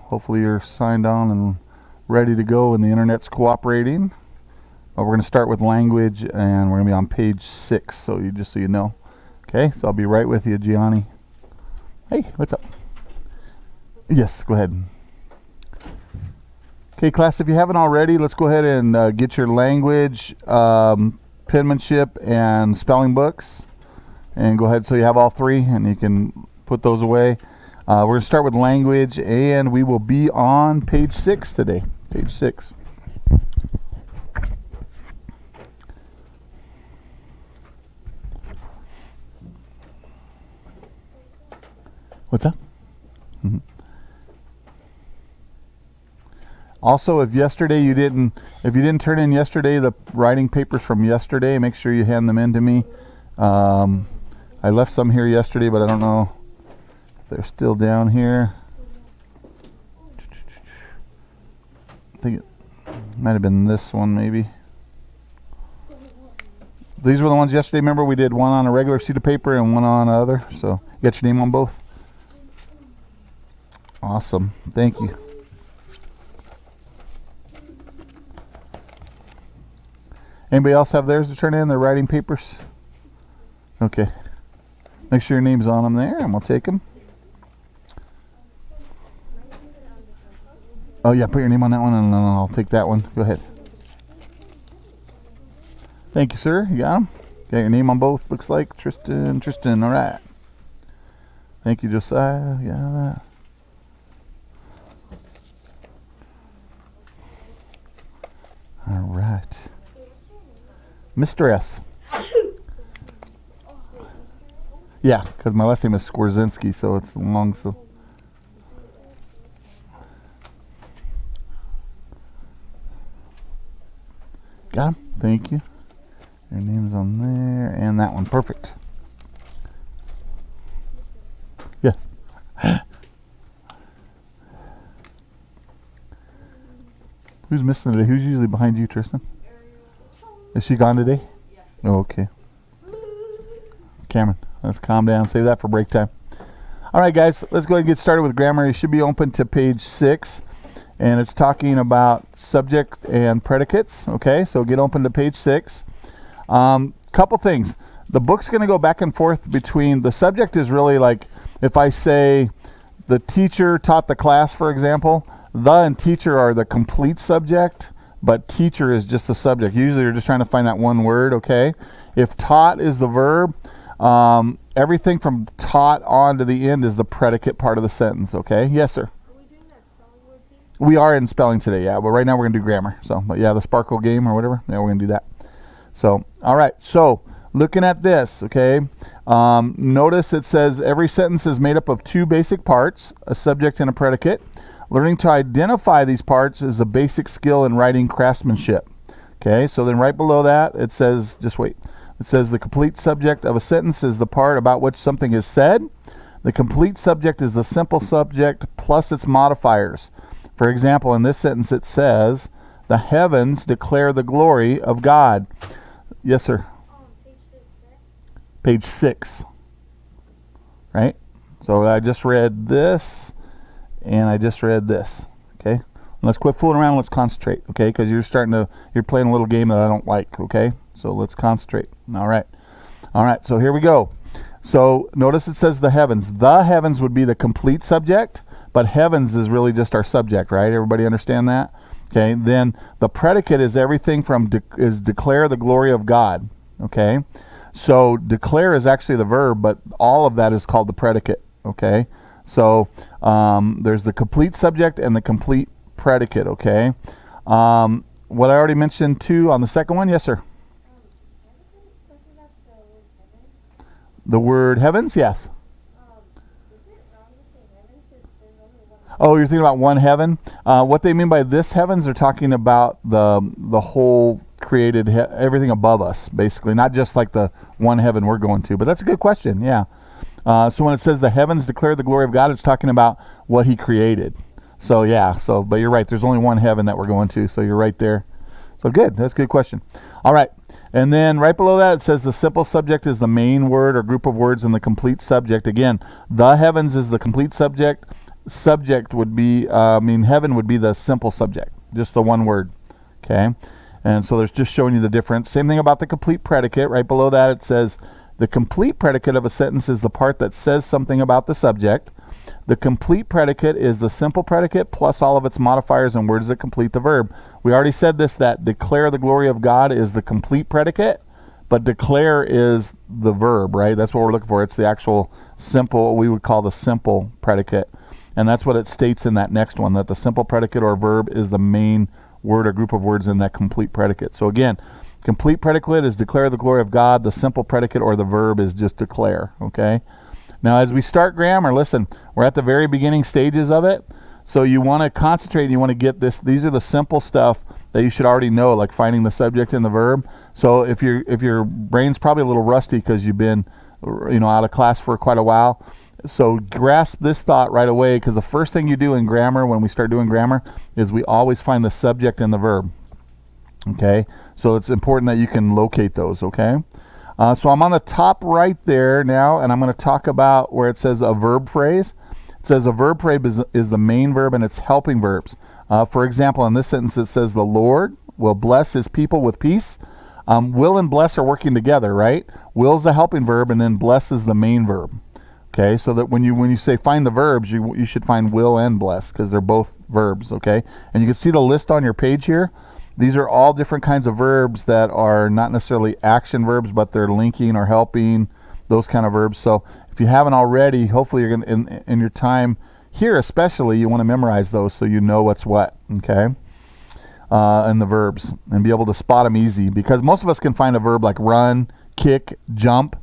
Hopefully you're signed on and ready to go and the internet's cooperating. We're going to start with language and we're going to be on page 6, so just so you know. Okay, so I'll be right with you, Gianni. Hey, what's up? Yes, go ahead. Okay, class, if you haven't already, let's go ahead and get your language, penmanship, and spelling books. And go ahead, so you have all three, and you can put those away. We're going to start with language, and we will be on page 6 today. Page 6. What's up? Mm-hmm. Also, if you didn't turn in yesterday the writing papers from yesterday, make sure you hand them in to me. I left some here yesterday, but I don't know if they're still down here. I think it might have been this one, maybe. These were the ones yesterday. Remember, we did one on a regular sheet of paper and one on other. So, you got your name on both? Awesome. Thank you. Anybody else have theirs to turn in, their writing papers? Okay. Make sure your name's on them there, and we'll take them. Oh, yeah, put your name on that one, and then I'll take that one. Go ahead. Thank you, sir. You got them? Got your name on both, looks like. Tristan. All right. Thank you, Josiah. Yeah, that. All right. Mr. S. Yeah, because my last name is Skwarzinski, so it's long. So got him. Thank you. Your name's on there, and that one. Perfect. Yes. Who's missing today? Who's usually behind you, Tristan? Is she gone today? Yeah. Oh, okay. Cameron, let's calm down. Save that for break time. All right, guys, let's go ahead and get started with grammar. You should be open to page 6, and it's talking about subject and predicates. Okay, so get open to page 6. Couple things. The book's going to go back and forth between, the subject is really like, if I say the teacher taught the class, for example, the and teacher are the complete subject, but teacher is just the subject. Usually you're just trying to find that one word, okay? If taught is the verb, everything from taught on to the end is the predicate part of the sentence, okay? Yes, sir? Are we doing that spelling word thing? We are in spelling today, yeah, but right now we're going to do grammar. So, but yeah, the sparkle game or whatever, yeah, we're going to do that. So, all right, so looking at this, okay, notice it says every sentence is made up of 2 basic parts, a subject and a predicate. Learning to identify these parts is a basic skill in writing craftsmanship. Okay, so then right below that, it says, just wait, it says the complete subject of a sentence is the part about which something is said. The complete subject is the simple subject plus its modifiers. For example, in this sentence it says, the heavens declare the glory of God. Yes, sir? Page 6. Right? So I just read this. And I just read this, okay? Let's quit fooling around, let's concentrate, okay? Because you're playing a little game that I don't like, okay? So let's concentrate. All right, so here we go. So notice it says the heavens. The heavens would be the complete subject, but heavens is really just our subject, right? Everybody understand that? Okay, then the predicate is everything from declare the glory of God, okay? So declare is actually the verb, but all of that is called the predicate, okay? So there's the complete subject and the complete predicate, okay? What I already mentioned too on the second one, yes, sir? The word heavens, yes. Oh, you're thinking about one heaven? What they mean by this heavens, they're talking about the whole created, everything above us, basically. Not just like the one heaven we're going to, but that's a good question, yeah. So when it says the heavens declare the glory of God, it's talking about what he created. So yeah, but you're right, there's only one heaven that we're going to, so you're right there. So good, that's a good question. All right, and then right below that it says the simple subject is the main word or group of words in the complete subject. Again, the heavens is the complete subject, subject would be, heaven would be the simple subject, just the one word. Okay, and so there's just showing you the difference. Same thing about the complete predicate. Right below that it says the complete predicate of a sentence is the part that says something about the subject. The complete predicate is the simple predicate plus all of its modifiers and words that complete the verb. We already said this, that declare the glory of God is the complete predicate, but declare is the verb, right? That's what we're looking for. It's the actual simple, we would call the simple predicate. And that's what it states in that next one, that the simple predicate or verb is the main word or group of words in that complete predicate. So again, complete predicate is declare the glory of God. The simple predicate or the verb is just declare, okay? Now as we start grammar, listen, we're at the very beginning stages of it. So you want to concentrate and you want to get this. These are the simple stuff that you should already know, like finding the subject and the verb. So if your brain's probably a little rusty because you've been out of class for quite a while, so grasp this thought right away, because the first thing you do in grammar when we start doing grammar is we always find the subject and the verb. Okay, so it's important that you can locate those. Okay, so I'm on the top right there now, and I'm going to talk about where it says a verb phrase. It says a verb phrase is the main verb and it's helping verbs. For example, in this sentence it says the Lord will bless his people with peace. Will and bless are working together, right? Will's the helping verb and then bless is the main verb. Okay, so that when you say find the verbs, you should find will and bless because they're both verbs, okay? And you can see the list on your page here. These are all different kinds of verbs that are not necessarily action verbs, but they're linking or helping, those kind of verbs. So if you haven't already, hopefully you're going to, in your time here especially, you want to memorize those so you know what's what, okay? And the verbs, and be able to spot them easy, because most of us can find a verb like run, kick, jump,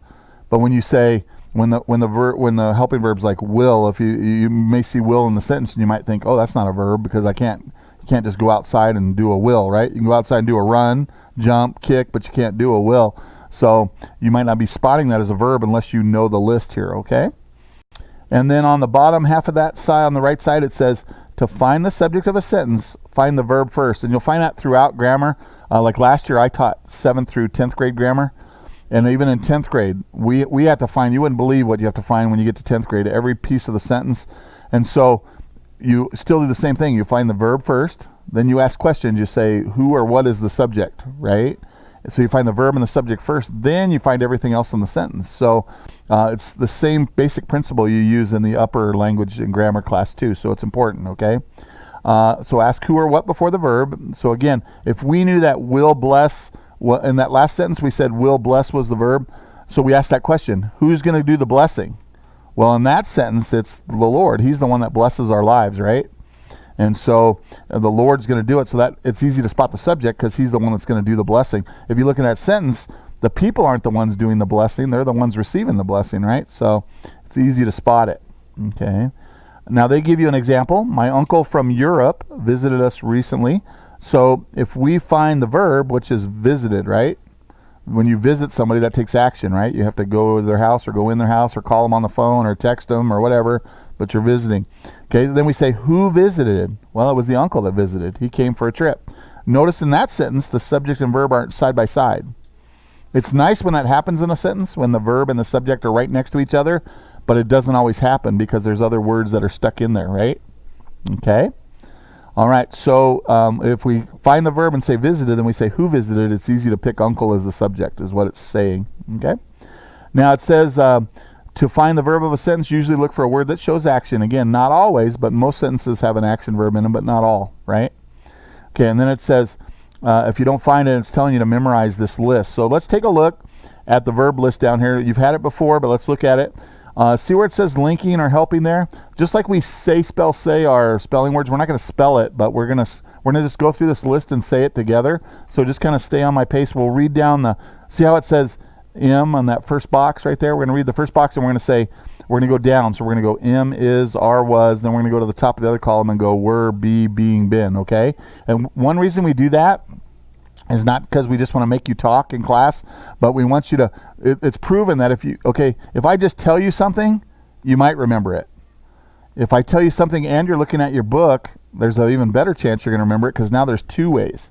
but when you say, when the helping verb's like will, if you may see will in the sentence and you might think, oh, that's not a verb because you can't just go outside and do a will, right? You can go outside and do a run, jump, kick, but you can't do a will. So you might not be spotting that as a verb unless you know the list here, okay? And then on the bottom half of that side, on the right side, it says to find the subject of a sentence, find the verb first. And you'll find that throughout grammar. Like last year I taught 7th through 10th grade grammar. And even in 10th grade, we had to find, you wouldn't believe what you have to find when you get to 10th grade, every piece of the sentence. And so you still do the same thing. You find the verb first, then you ask questions. You say who or what is the subject, right? So you find the verb and the subject first, then you find everything else in the sentence. So it's the same basic principle you use in the upper language and grammar class too. So it's important, okay? So ask who or what before the verb. So again, if we knew that will bless, in that last sentence we said will bless was the verb, so we asked that question, who's going to do the blessing? Well, in that sentence it's the Lord. He's the one that blesses our lives, right? And so the Lord's going to do it, so that it's easy to spot the subject because he's the one that's going to do the blessing. If you look in that sentence, the people aren't the ones doing the blessing, they're the ones receiving the blessing, right? So it's easy to spot it. Okay, now they give you an example. My uncle from Europe visited us recently. So if we find the verb, which is visited, right? When you visit somebody, that takes action, right? You have to go to their house or go in their house or call them on the phone or text them or whatever, but you're visiting. Okay, so then we say who visited? Well, it was the uncle that visited. He came for a trip. Notice in that sentence, the subject and verb aren't side by side. It's nice when that happens in a sentence, when the verb and the subject are right next to each other, but it doesn't always happen because there's other words that are stuck in there, right? Okay. All right, so if we find the verb and say visited, then we say who visited. It's easy to pick uncle as the subject is what it's saying, okay? Now it says to find the verb of a sentence, usually look for a word that shows action. Again, not always, but most sentences have an action verb in them, but not all, right? Okay, and then it says if you don't find it, it's telling you to memorize this list. So let's take a look at the verb list down here. You've had it before, but let's look at it. See where it says linking or helping there? Just like we say our spelling words, we're not going to spell it, but we're gonna just go through this list and say it together. So just kind of stay on my pace. We'll read down see how it says M on that first box right there? We're going to read the first box and we're going to say, we're going to go down. So we're going to go M, is, are, was, then we're going to go to the top of the other column and go were, be, being, been, okay? And one reason we do that is not because we just want to make you talk in class, but we want you to, it's proven that if I just tell you something, you might remember it. If I tell you something and you're looking at your book, there's an even better chance you're going to remember it because now there's two ways.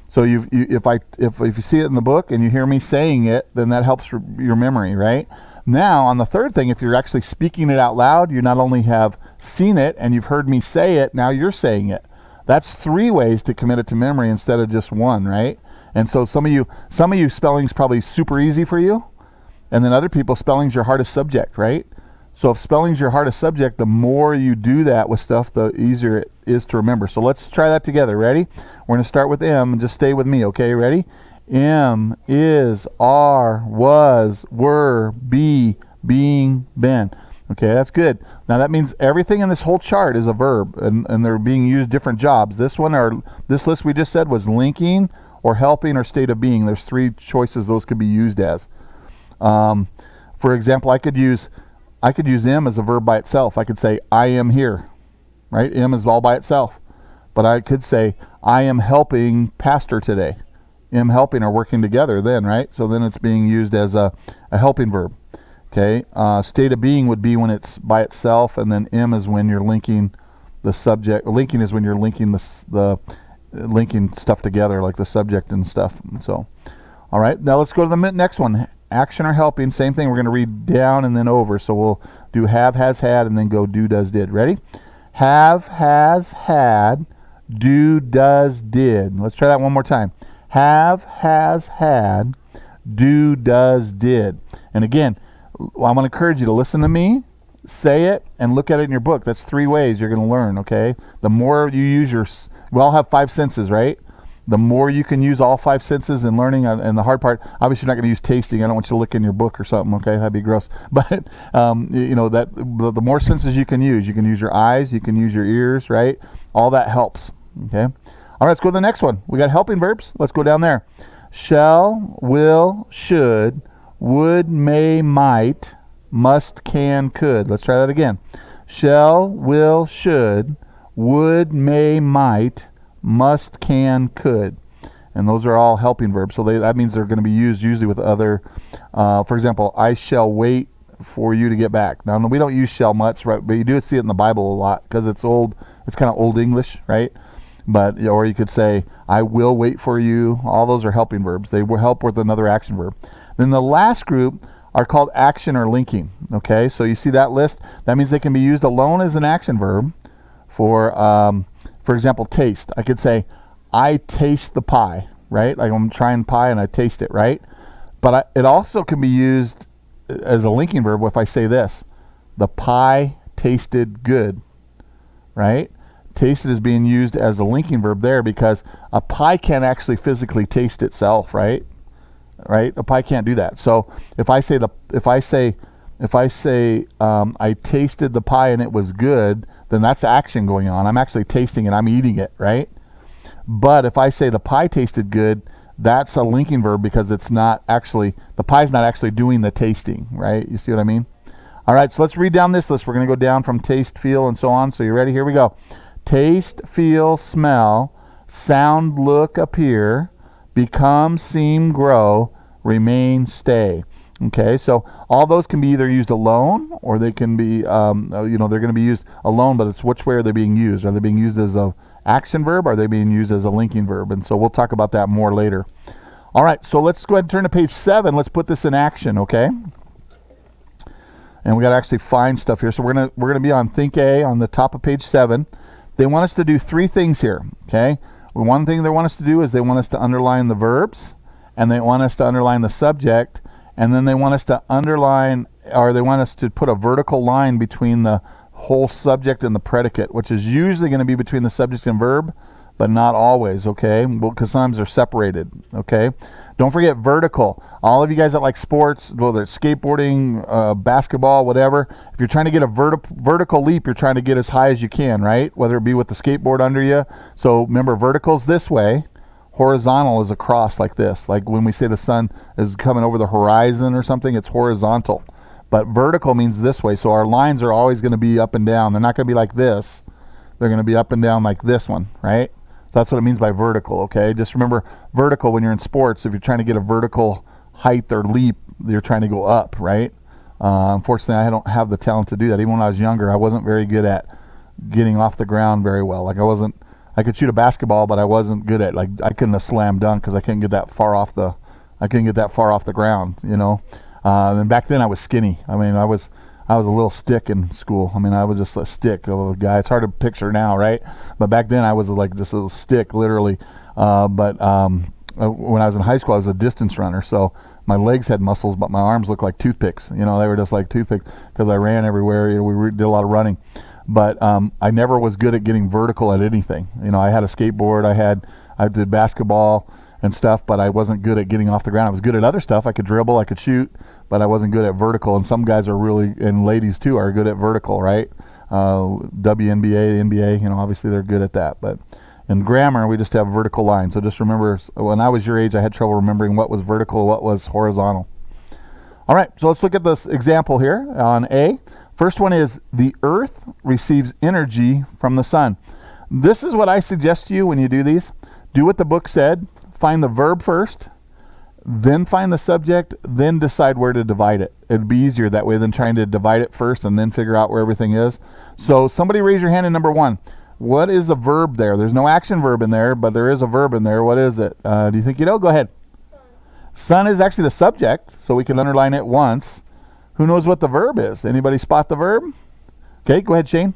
So if you see it in the book and you hear me saying it, then that helps your memory, right? Now, on the third thing, if you're actually speaking it out loud, you not only have seen it and you've heard me say it, now you're saying it. That's 3 ways to commit it to memory instead of just 1, right? And so some of you spelling's probably super easy for you, and then other people, spelling's your hardest subject, right? So if spelling's your hardest subject, the more you do that with stuff, the easier it is to remember. So let's try that together. Ready? We're going to start with M, and just stay with me, okay? Ready? M, is, are, was, were, be, being, been. Okay, that's good. Now that means everything in this whole chart is a verb, and they're being used different jobs. This list we just said was linking or helping or state of being. There's 3 choices those could be used as. For example, I could use am as a verb by itself. I could say I am here, right? Am is all by itself. But I could say I am helping pastor today. Am helping are working together then, right? So then it's being used as a helping verb. Okay, state of being would be when it's by itself, and then am is when you're linking the subject. Linking is when you're linking the linking stuff together, like the subject and stuff. So, all right, now let's go to the next one. Action or helping, same thing. We're going to read down and then over. So we'll do have, has, had, and then go do, does, did. Ready? Have, has, had, do, does, did. Let's try that one more time. Have, has, had, do, does, did. And again, I'm going to encourage you to listen to me, say it, and look at it in your book. That's 3 ways you're going to learn, okay? The more you use we all have 5 senses, right? The more you can use all 5 senses in learning, and the hard part, obviously you're not going to use tasting. I don't want you to look in your book or something, okay? That'd be gross. But, you know, that the more senses you can use your eyes, you can use your ears, right? All that helps, okay? All right, let's go to the next one. We got helping verbs. Let's go down there. Shall, will, should, would, may, might, must, can, could. Let's try that again. Shall, will, should, would, may, might, must, can, could. And those are all helping verbs. So that means they're going to be used usually with other, for example, I shall wait for you to get back. Now, we don't use shall much, right? But you do see it in the Bible a lot because it's old. It's kind of old English, right? But, or you could say, I will wait for you. All those are helping verbs. They will help with another action verb. Then the last group are called action or linking. Okay, so you see that list? That means they can be used alone as an action verb. For example, taste. I could say, I taste the pie, right? Like I'm trying pie and I taste it, right? But it also can be used as a linking verb if I say this. The pie tasted good, right? Tasted is being used as a linking verb there because a pie can't actually physically taste itself, right? Right? A pie can't do that. So if I say I tasted the pie and it was good, then that's action going on. I'm actually tasting it. I'm eating it, right? But if I say the pie tasted good, that's a linking verb because it's not actually, the pie's not actually doing the tasting, right? You see what I mean? All right, so let's read down this list. We're going to go down from taste, feel, and so on. So you ready? Here we go. Taste, feel, smell, sound, look, appear, become, seem, grow, remain, stay. Okay, so all those can be either used alone or they can be, they're going to be used alone, but it's which way are they being used? Are they being used as a action verb? Or are they being used as a linking verb? And so we'll talk about that more later. All right, so let's go ahead and turn to page 7. Let's put this in action, okay? And we got to actually find stuff here. So we're gonna be on Think A on the top of page 7. They want us to do 3 things here, okay? One thing they want us to do is they want us to underline the verbs, and they want us to underline the subject, and then they want us to underline, or they want us to put a vertical line between the whole subject and the predicate, which is usually going to be between the subject and verb, but not always, okay? Well, because sometimes they're separated, okay? Don't forget vertical. All of you guys that like sports, whether it's skateboarding, basketball, whatever, if you're trying to get a vertical leap, you're trying to get as high as you can, right? Whether it be with the skateboard under you. So remember, vertical's this way. Horizontal is across like this. Like when we say the sun is coming over the horizon or something, it's horizontal. But vertical means this way. So our lines are always going to be up and down. They're not going to be like this. They're going to be up and down like this one, right? So that's what it means by vertical, okay? Just remember vertical when you're in sports. If you're trying to get a vertical height or leap, you're trying to go up, right? Unfortunately, I don't have the talent to do that. Even when I was younger, I wasn't very good at getting off the ground very well. Like I could shoot a basketball, but I wasn't good at, like, I couldn't have slam dunk because I couldn't get that far off the ground, you know. And back then I was skinny. I mean, I was a little stick in school. I mean, I was just a stick of a guy. It's hard to picture now, right? But back then I was like this little stick, literally. But when I was in high school, I was a distance runner, so my legs had muscles, but my arms looked like toothpicks. You know, they were just like toothpicks because I ran everywhere. You know, we did a lot of running. But I never was good at getting vertical at anything. You know, I had a skateboard, I did basketball and stuff, but I wasn't good at getting off the ground. I was good at other stuff. I could dribble, I could shoot, but I wasn't good at vertical. And some guys are really, and ladies too, are good at vertical, right? WNBA, NBA, you know, obviously they're good at that. But in grammar, we just have vertical lines. So just remember, when I was your age, I had trouble remembering what was vertical, what was horizontal. All right, so let's look at this example here on A. First one is, the earth receives energy from the sun. This is what I suggest to you when you do these. Do what the book said. Find the verb first, then find the subject, then decide where to divide it. It'd be easier that way than trying to divide it first and then figure out where everything is. So somebody raise your hand in number 1. What is the verb there? There's no action verb in there, but there is a verb in there. What is it? Do you think you know? Go ahead. Sun is actually the subject, so we can underline it once. Who knows what the verb is? Anybody spot the verb? Okay, go ahead, Shane.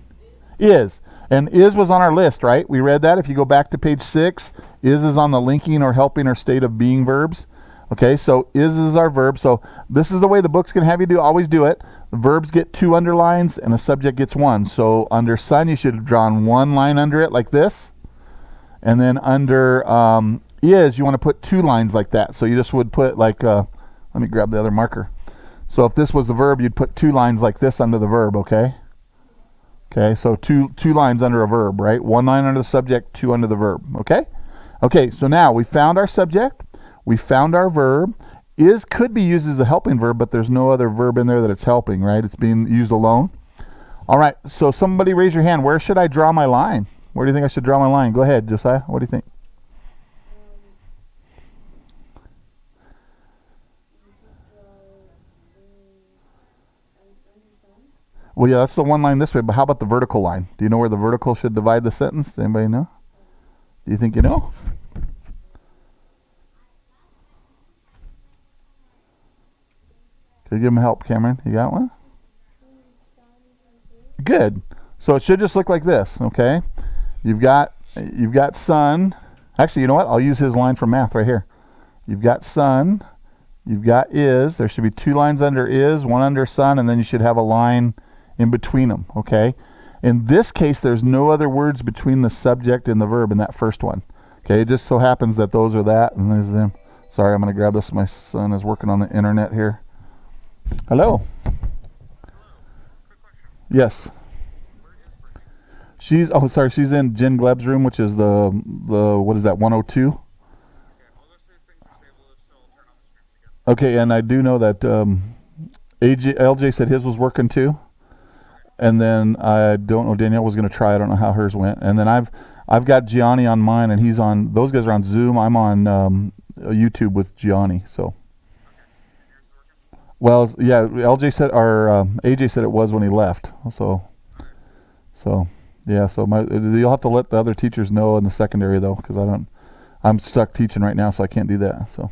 Is. And is was on our list, right? We read that. If you go back to page 6, is on the linking or helping or state of being verbs. Okay, so is our verb. So this is the way the book's going to have you do. Always do it. The verbs get 2 underlines and the subject gets 1. So under sun, you should have drawn 1 line under it like this. And then under is, you want to put 2 lines like that. So you just would put like, let me grab the other marker. So if this was the verb, you'd put 2 lines like this under the verb, okay? Okay, so two lines under a verb, right? 1 line under the subject, 2 under the verb, okay? Okay, so now we found our subject, we found our verb. Is could be used as a helping verb, but there's no other verb in there that it's helping, right? It's being used alone. All right, so somebody raise your hand. Where should I draw my line? Where do you think I should draw my line? Go ahead, Josiah. What do you think? Well, yeah, that's the 1 line this way, but how about the vertical line? Do you know where the vertical should divide the sentence? Does anybody know? Do you think you know? Could you give him help, Cameron? You got one? Good. So it should just look like this, okay? You've got sun. Actually, you know what? I'll use his line from math right here. You've got sun. You've got is. There should be 2 lines under is, 1 under sun, and then you should have a line in between them, okay? In this case, there's no other words between the subject and the verb in that first one. Okay, it just so happens that those are that, and there's them. Sorry, I'm going to grab this. My son is working on the internet here. Hello. Yes. She's in Jen Gleb's room, which is the what is that, 102? Okay, and I do know that LJ said his was working too. And then I don't know, Danielle was going to try. I don't know how hers went. And then I've got Gianni on mine, and he's on. Those guys are on Zoom. I'm on YouTube with Gianni. So. Well, yeah, LJ said, or AJ said it was when he left. So yeah. So you'll have to let the other teachers know in the secondary though, because I'm stuck teaching right now, so I can't do that. So.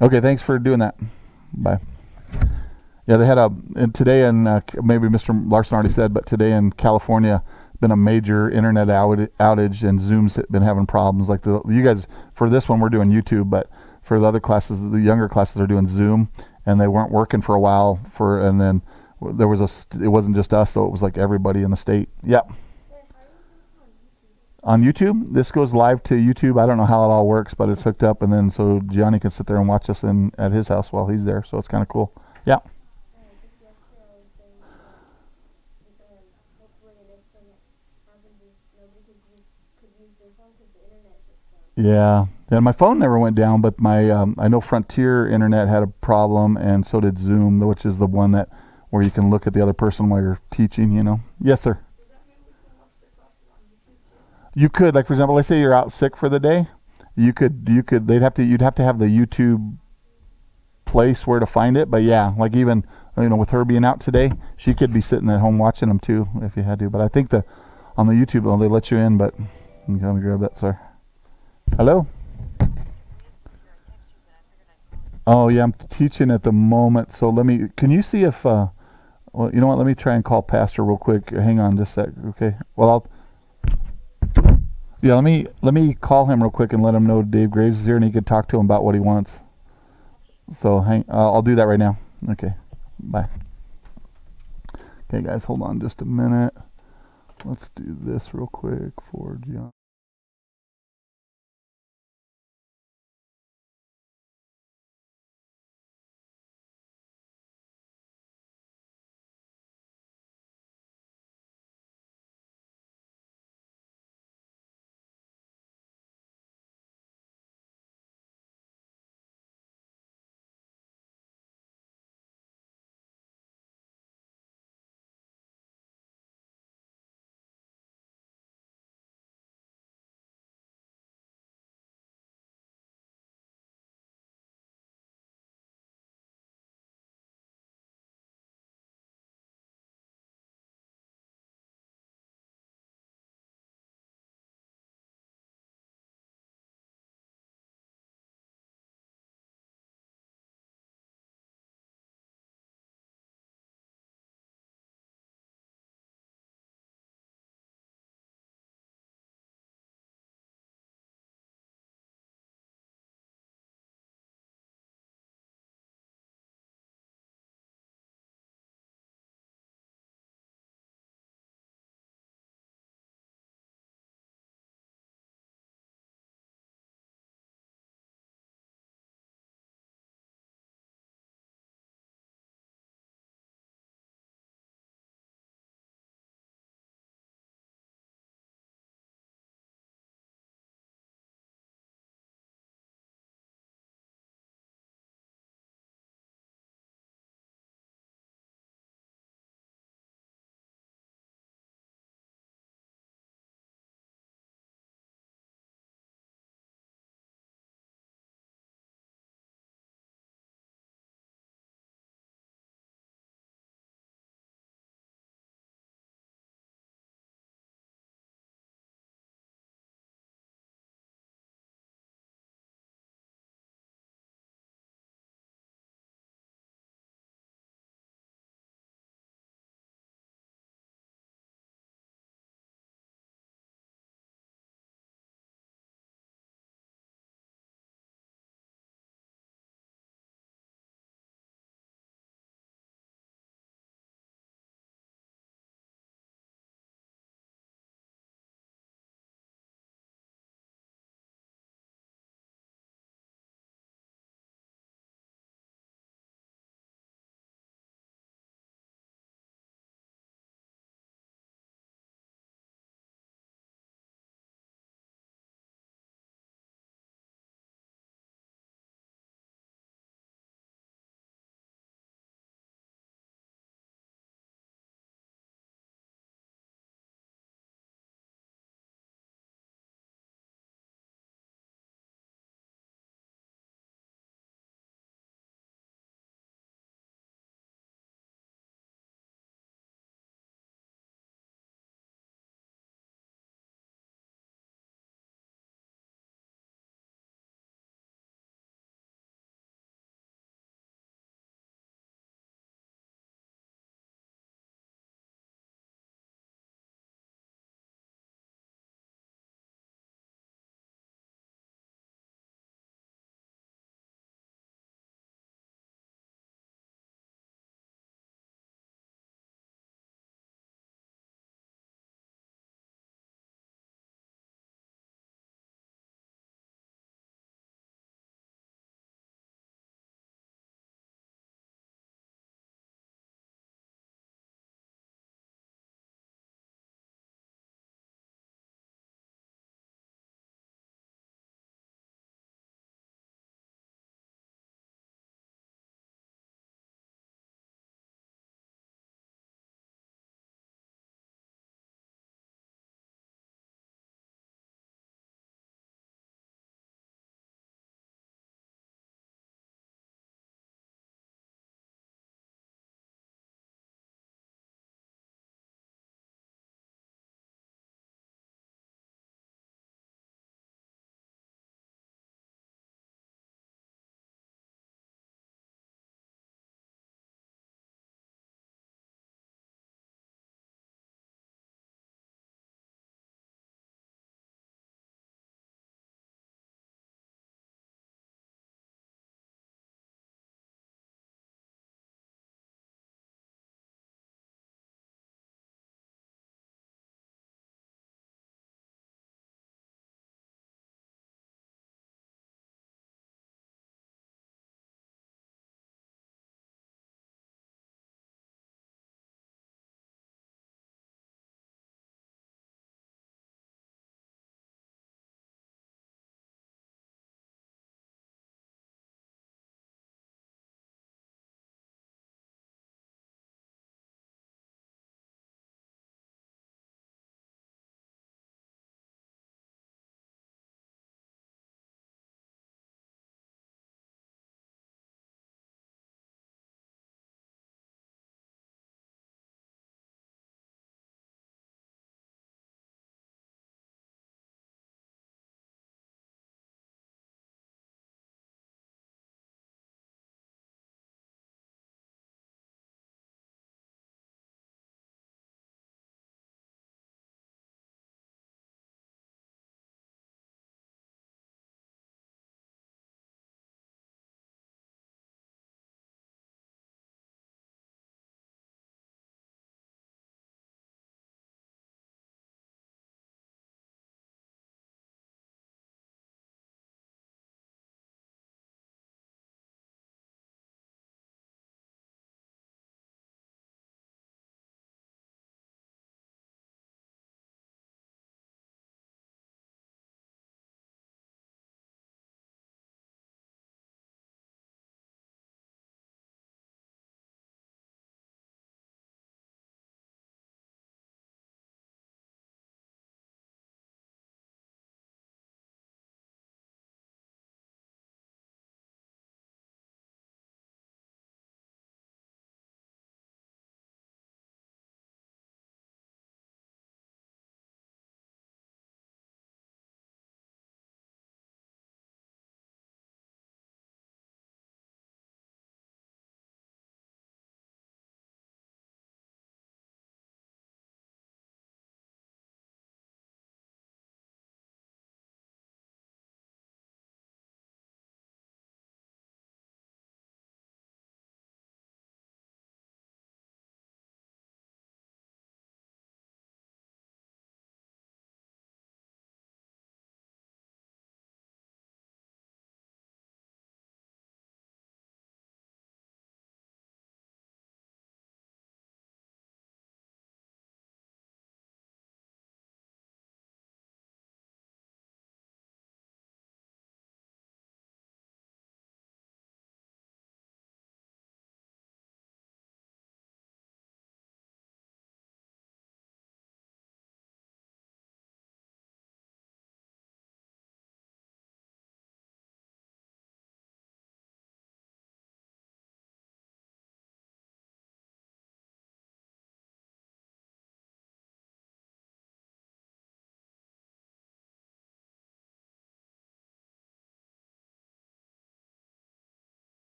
Okay, thanks for doing that. Bye. Yeah, they had today in, maybe Mr. Larson already said, but today in California, been a major internet outage, and Zoom's been having problems. Like you guys, for this one, we're doing YouTube, but for the other classes, the younger classes are doing Zoom, and they weren't working for a while. And then there was it wasn't just us, though. It was like everybody in the state. Yep. On YouTube, this goes live to YouTube. I don't know how it all works, but it's hooked up, and then so Gianni can sit there and watch us at his house while he's there. So it's kind of cool. Yeah. Yeah, my phone never went down, but my I know Frontier Internet had a problem, and so did Zoom, which is the one where you can look at the other person while you're teaching. You know. Yes, sir. You could, like for example, let's say you're out sick for the day. You'd have to have the YouTube place where to find it. But yeah, like even with her being out today, she could be sitting at home watching them too if you had to. But I think on the YouTube they let you in, but let me grab that, sorry. Hello? Oh yeah, I'm teaching at the moment. So can you see if, well, you know what? Let me try and call Pastor real quick. Hang on just a sec. Okay. Well, yeah, let me call him real quick and let him know Dave Graves is here and he could talk to him about what he wants. So I'll do that right now. Okay. Bye. Okay, guys, hold on just a minute. Let's do this real quick for John.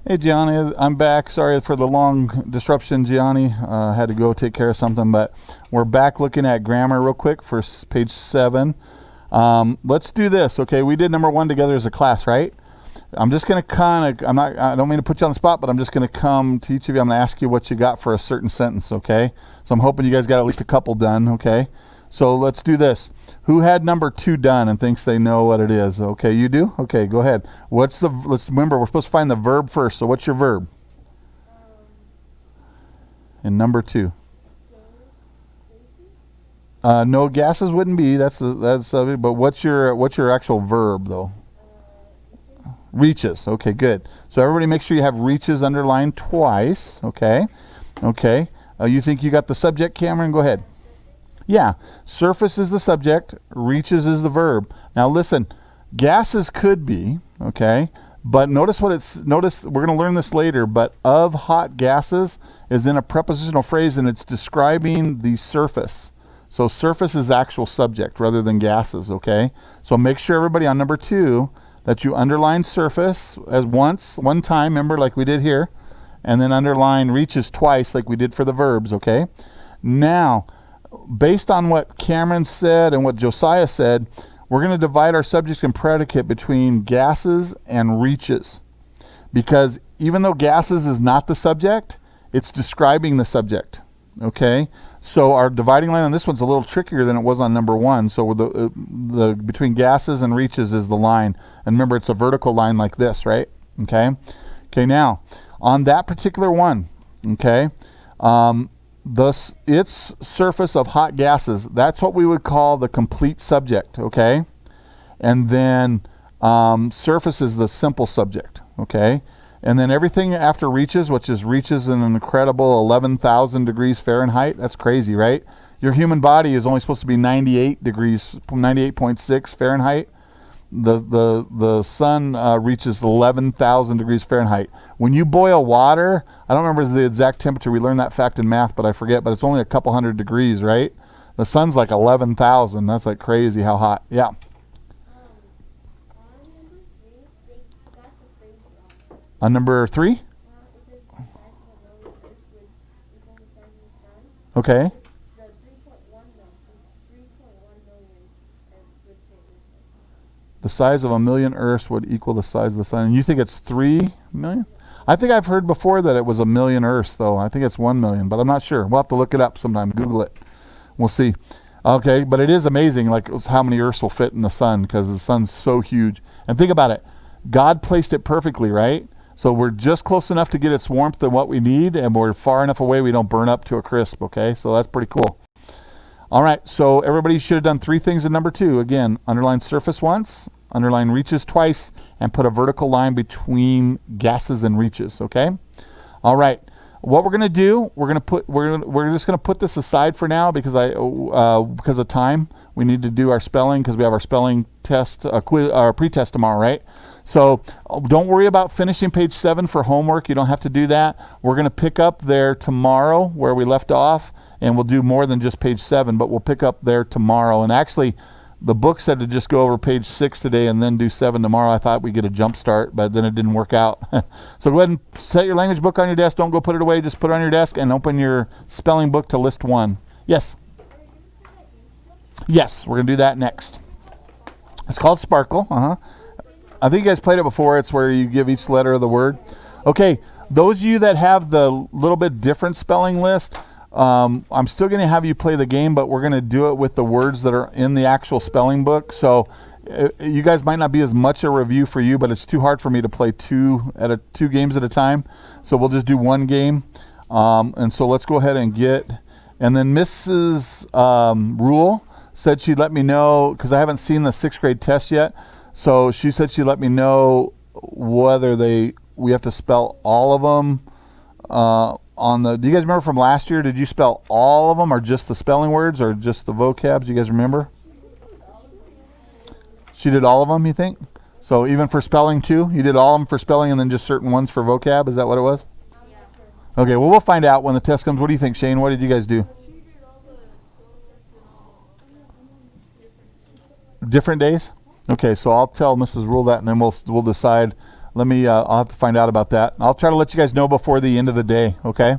Hey Gianni, I'm back. Sorry for the long disruption, Gianni. Had to go take care of something, but we're back looking at grammar real quick for page 7. Let's do this, okay? We did number 1 together as a class, right? I'm just going to I don't mean to put you on the spot, but I'm just going to come to each of you. I'm going to ask you what you got for a certain sentence, okay? So I'm hoping you guys got at least a couple done, okay? So let's do this. Who had number 2 done and thinks they know what it is? Okay, you do? Okay, go ahead. Let's remember, we're supposed to find the verb first. So what's your verb? In number 2. No, gases wouldn't be. But what's your actual verb though? Reaches. Okay, good. So everybody make sure you have reaches underlined twice. Okay. Okay. You think you got the subject, Cameron? Go ahead. Yeah, surface is the subject, reaches is the verb. Now listen, gases could be, okay, but notice we're going to learn this later, but of hot gases is in a prepositional phrase and it's describing the surface. So surface is actual subject rather than gases, okay? So make sure everybody on number 2 that you underline surface as one time, remember like we did here, and then underline reaches twice like we did for the verbs, okay? Now, based on what Cameron said and what Josiah said, we're going to divide our subject and predicate between gases and reaches. Because even though gases is not the subject, it's describing the subject. Okay? So our dividing line on this one's a little trickier than it was on number 1. So the between gases and reaches is the line. And remember, it's a vertical line like this, right? Okay? Okay, now, on that particular one, okay, thus its surface of hot gases, that's what we would call the complete subject, okay? And then surface is the simple subject, okay? And then everything after reaches, which is reaches an incredible 11,000 degrees Fahrenheit. That's crazy, right? Your human body is only supposed to be 98.6 Fahrenheit. The sun reaches 11,000 degrees Fahrenheit. When you boil water, I don't remember the exact temperature. We learned that fact in math, but I forget. But it's only a couple hundred degrees, right? The sun's like 11,000. That's like crazy how hot. Yeah. On number 3? Okay. The size of 1,000,000 Earths would equal the size of the sun. And you think it's 3 million? I think I've heard before that it was 1,000,000 Earths, though. I think it's 1 million, but I'm not sure. We'll have to look it up sometime. Google it. We'll see. Okay, but it is amazing, like how many Earths will fit in the sun because the sun's so huge. And think about it. God placed it perfectly, right? So we're just close enough to get its warmth than what we need, and we're far enough away we don't burn up to a crisp, okay? So that's pretty cool. All right, so everybody should have done 3 things in number 2. Again, underline surface once, underline reaches twice, and put a vertical line between gases and reaches, okay? All right, what we're going to do, we're just going to put this aside for now because of time. We need to do our spelling because we have our spelling test, our pre-test tomorrow, right? So don't worry about finishing page 7 for homework. You don't have to do that. We're going to pick up there tomorrow where we left off, and we'll do more than just page 7, but we'll pick up there tomorrow. And actually, the book said to just go over page 6 today and then do 7 tomorrow. I thought we'd get a jump start, but then it didn't work out. So go ahead and set your language book on your desk. Don't go put it away. Just put it on your desk and open your spelling book to list 1. Yes? Yes, we're going to do that next. It's called Sparkle. I think you guys played it before. It's where you give each letter of the word. Okay, those of you that have the little bit different spelling list, I'm still going to have you play the game, but we're going to do it with the words that are in the actual spelling book. So you guys might not be as much a review for you, but it's too hard for me to play two games at a time. So we'll just do one game. And so let's go ahead and and then Mrs. Rule said she'd let me know, because I haven't seen the 6th grade test yet. So she said she'd let me know whether we have to spell all of them do you guys remember from last year? Did you spell all of them or just the spelling words or just the vocabs? Do you guys remember? She did all of them, you think? So even for spelling too? You did all of them for spelling and then just certain ones for vocab? Is that what it was? Yeah. Okay, well, we'll find out when the test comes. What do you think, Shane? What did you guys do? Different days? Okay, so I'll tell Mrs. Rule that, and then we'll decide. I'll have to find out about that. I'll try to let you guys know before the end of the day, okay?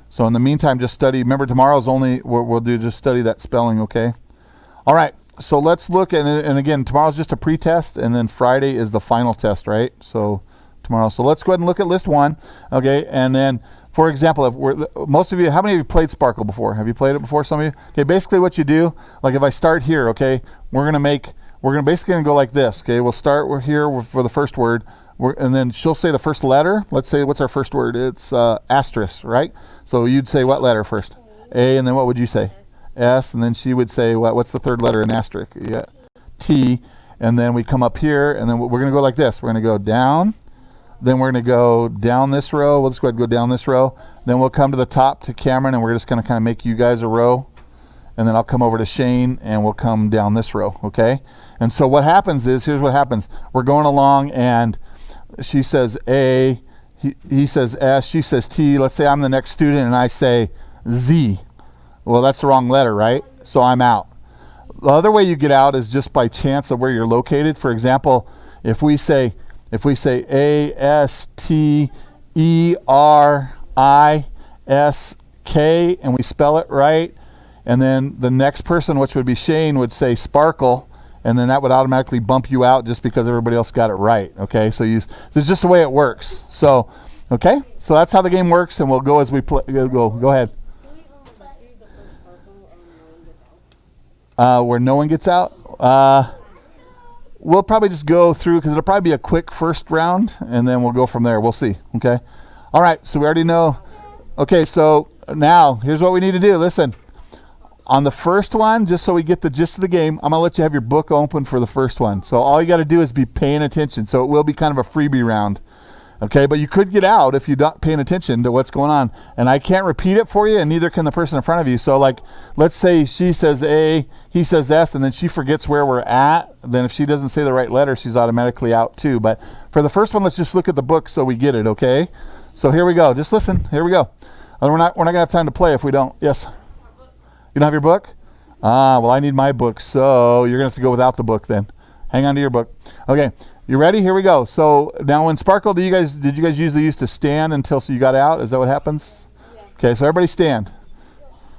So in the meantime, just study. Remember, tomorrow's we'll do just study that spelling, okay? All right, so let's look, and again, tomorrow's just a pre-test, and then Friday is the final test, right? So tomorrow. So let's go ahead and look at list 1, okay? And then, for example, most of you, how many of you played Sparkle before? Have you played it before, some of you? Okay, basically what you do, like if I start here, okay, we're basically gonna go like this, okay? We'll start here for the first word, and then she'll say the first letter. Let's say, what's our first word? It's asterisk, right? So you'd say what letter first? A, and then what would you say? S, and then she would say, what's the third letter in asterisk? Yeah, T, and then we come up here, and then we're gonna go like this. We're gonna go down, then we're gonna go down this row. We'll just go ahead and go down this row. Then we'll come to the top to Cameron, and we're just gonna kind of make you guys a row. And then I'll come over to Shane, and we'll come down this row, okay? And so what happens is, here's what happens. We're going along, and she says A, he says S, she says T. Let's say I'm the next student, and I say Z. Well, that's the wrong letter, right? So I'm out. The other way you get out is just by chance of where you're located. For example, if we say A, S, T, E, R, I, S, K, and we spell it right, and then the next person, which would be Shane, would say Sparkle, and then that would automatically bump you out just because everybody else got it right, okay? So this is just the way it works. So, okay? So that's how the game works, and we'll go as we play. Go ahead. Where no one gets out? We'll probably just go through, because it'll probably be a quick first round, and then we'll go from there. We'll see, okay? All right, so we already know. Okay, so now, here's what we need to do. Listen. On the first one, just so we get the gist of the game, I'm going to let you have your book open for the first one. So all you got to do is be paying attention. So it will be kind of a freebie round. Okay, but you could get out if you're not paying attention to what's going on. And I can't repeat it for you, and neither can the person in front of you. So like, let's say she says A, he says S, and then she forgets where we're at. Then if she doesn't say the right letter, she's automatically out too. But for the first one, let's just look at the book so we get it, okay? So here we go. Just listen. Here we go. We're not going to have time to play if we don't. Yes? You don't have your book? Well, I need my book, so you're going to have to go without the book then. Hang on to your book. Okay, you ready? Here we go. So now in Sparkle, did you guys usually used to stand until you got out? Is that what happens? Yeah. Okay, so everybody stand.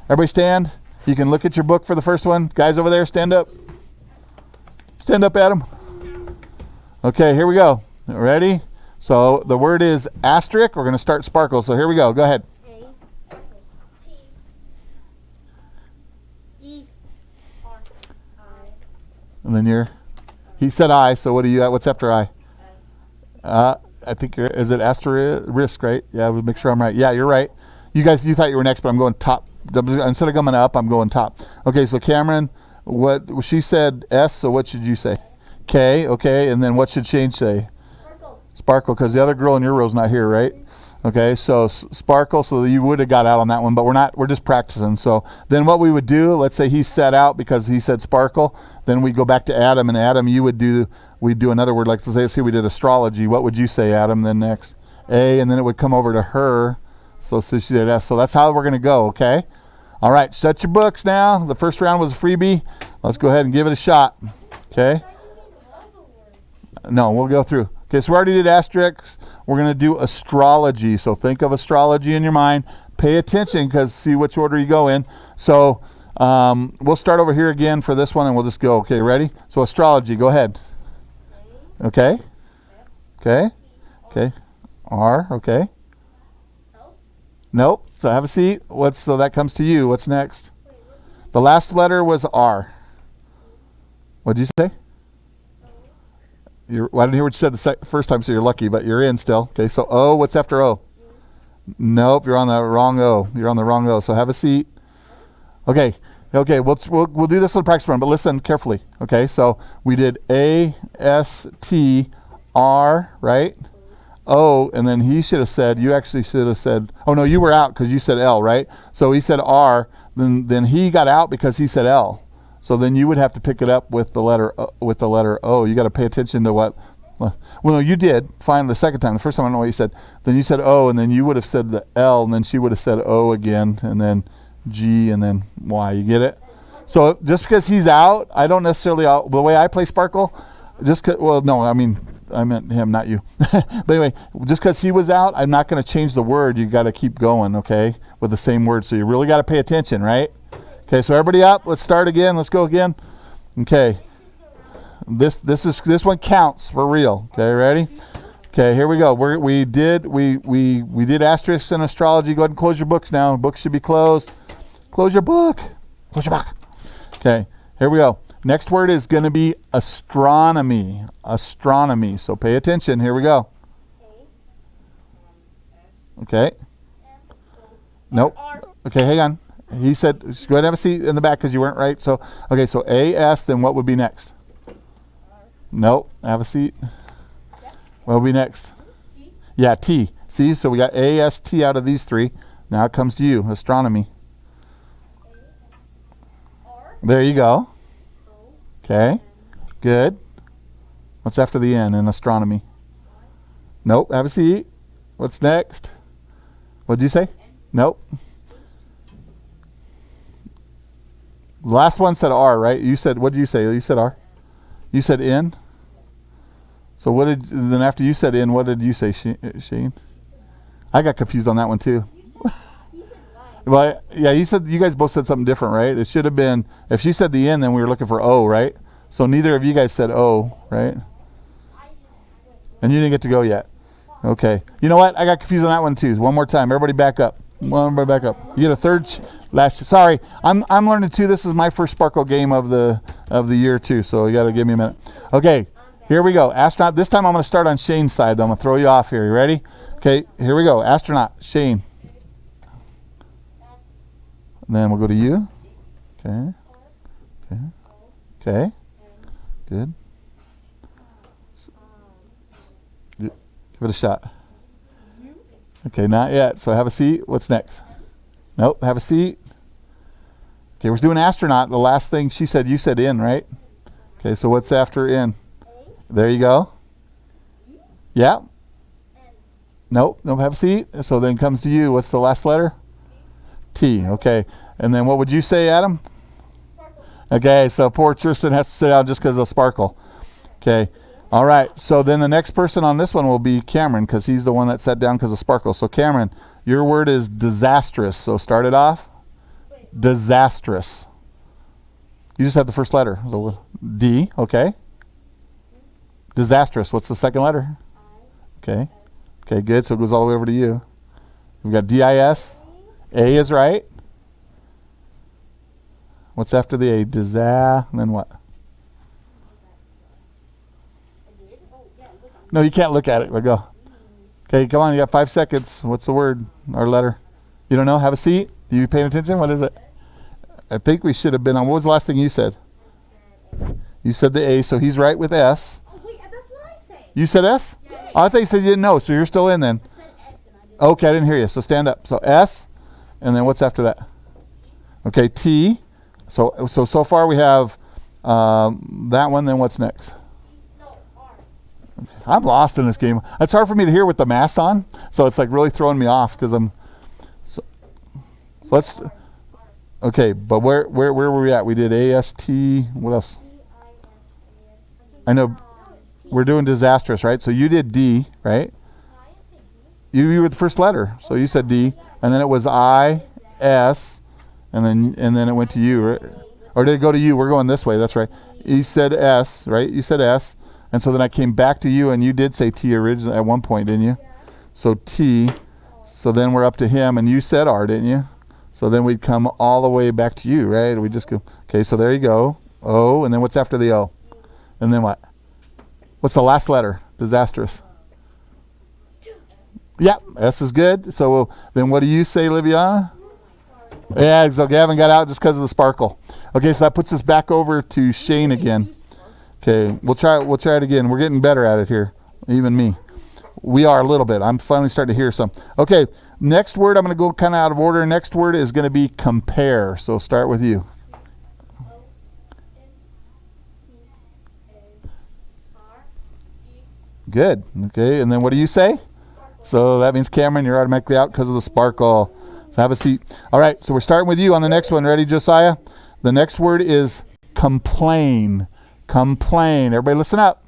Everybody stand. You can look at your book for the first one. Guys over there, stand up. Stand up, Adam. Okay, here we go. Ready? So the word is asterisk. We're going to start Sparkle. So here we go. Go ahead. And then he said I, so what do you, what's after I? I think is it asterisk, right? Yeah, we'll make sure I'm right. Yeah, you're right. You thought you were next, but I'm going top. Instead of coming up, I'm going top. Okay, so Cameron, she said S, so what should you say? K, okay, and then what should Shane say? Sparkle, because the other girl in your row's not here, right? Okay, so Sparkle, so you would have got out on that one, but we're just practicing. So then what we would do, let's say he sat out because he said Sparkle, then we go back to Adam, and Adam, we'd do another word, like let's say we did astrology. What would you say, Adam, then next? A, and then it would come over to her, so she said S. So that's how we're going to go, okay? All right, shut your books now. The first round was a freebie. Let's go ahead and give it a shot, okay? No, we'll go through. Okay, so we already did asterisks. We're going to do astrology. So think of astrology in your mind. Pay attention, because see which order you go in. So we'll start over here again for this one, and we'll just go. Okay, ready? So astrology, go ahead. Okay. Okay. Okay. R, okay. Nope. So have a seat. So that comes to you. What's next? The last letter was R. What did you say? I didn't hear what you said the first time, so you're lucky, but you're in still. Okay, so O, what's after O? Nope, you're on the wrong O. You're on the wrong O, so have a seat. Okay, we'll do this one practice run, but listen carefully. Okay, so we did A, S, T, R, right? O, and then you actually should have said, oh no, you were out because you said L, right? So he said R, then he got out because he said L. So then you would have to pick it up with the letter O. You got to pay attention to what. Well, no, you did. Fine, the second time. The first time I don't know what you said. Then you said O, and then you would have said the L, and then she would have said O again, and then G, and then Y. You get it? So just because he's out, I don't necessarily. The way I play Sparkle, Well, no, I meant him, not you. But anyway, just because he was out, I'm not going to change the word. You got to keep going, okay, with the same word. So you really got to pay attention, right? Okay, so everybody up. Let's start again. Let's go again. Okay. This one counts for real. Okay, ready? Okay, here we go. We did asterisks in astrology. Go ahead and close your books now. Books should be closed. Close your book. Close your book. Okay, here we go. Next word is going to be astronomy. Astronomy. So pay attention. Here we go. Okay. Nope. Okay, hang on. He said, go ahead and have a seat in the back because you weren't right. So, okay, so A-S, then what would be next? Nope. Have a seat. What will be next? T? Yeah, T. See, so we got A-S-T out of these three. Now it comes to you, astronomy. There you go. Okay, good. What's after the N in astronomy? Nope, have a seat. What's next? What did you say? Nope. Last one said R, right? You said, what did you say? You said R? You said N? So then after you said N, what did you say, Shane? I got confused on that one too. Well, yeah, you guys both said something different, right? It should have been, if she said the N, then we were looking for O, right? So neither of you guys said O, right? And you didn't get to go yet. Okay. You know what? I got confused on that one too. One more time. Everybody back up. Everybody back up. You get a third sorry. I'm learning too. This is my first Sparkle game of the year too, so you got to give me a minute. Okay. Here we go. Astronaut. This time I'm going to start on Shane's side though. I'm going to throw you off here. You ready? Okay. Here we go. Astronaut. Shane. And then we'll go to you. Okay. Okay. Okay. Good. Give it a shot. Okay, not yet. So have a seat. What's next? Nope. Have a seat. Okay, we're doing astronaut. The last thing she said, you said in, right? Okay, so what's after in? There you go. Yeah. Nope. Nope. Have a seat. So then comes to you. What's the last letter? T. Okay. And then what would you say, Adam? Sparkle. Okay, so poor Tristan has to sit down just because of Sparkle. Okay. All right. So then the next person on this one will be Cameron because he's the one that sat down because of Sparkle. So Cameron, your word is disastrous. So start it off. Disastrous. You just have the first letter. So D. Okay. Disastrous. What's the second letter? Okay. Okay, good. So it goes all the way over to you. We've got D-I-S. A is right. What's after the A? And then what? No, you can't look at it. But go. Okay, come on. You got 5 seconds. What's the word or letter? You don't know? Have a seat. Are you paying attention? What is it? I think we should have been on. What was the last thing you said? You said the A, so he's right with S. Oh, wait, that's what I said. You said S? Yeah. Oh, I thought you said you didn't know, so you're still in then. I said S and I didn't. Okay, I didn't hear you. So stand up. So S, and then what's after that? Okay, T. So far we have that one. Then what's next? No, R. Okay. I'm lost in this game. It's hard for me to hear with the mask on, so it's like really throwing me off because I'm. So let's. Okay, but where were we at? We did A-S-T. What else? I know. We're doing disastrous, right? So you did D, right? You were the first letter, so you said D, and then it was I, S, and then it went to you, right? Or did it go to you? We're going this way. That's right. You said S, right? You said S, and so then I came back to you, and you did say T originally at one point, didn't you? So T. So then we're up to him, and you said R, didn't you? So then we'd come all the way back to you, right? We just go. Okay, so there you go. O, and then what's after the O? And then what? What's the last letter? Disastrous. Yep, S is good. So then what do you say, Livia? Yeah, so Gavin got out just because of the Sparkle. Okay, so that puts us back over to Shane again. Okay, we'll try it again. We're getting better at it here. Even me. We are a little bit. I'm finally starting to hear some. Okay, next word, I'm going to go kind of out of order. Next word is going to be compare. So start with you. Good. Okay, and then what do you say? So that means Cameron, you're automatically out because of the Sparkle. So have a seat. All right, so we're starting with you on the next one. Ready, Josiah? The next word is complain. Complain. Everybody listen up.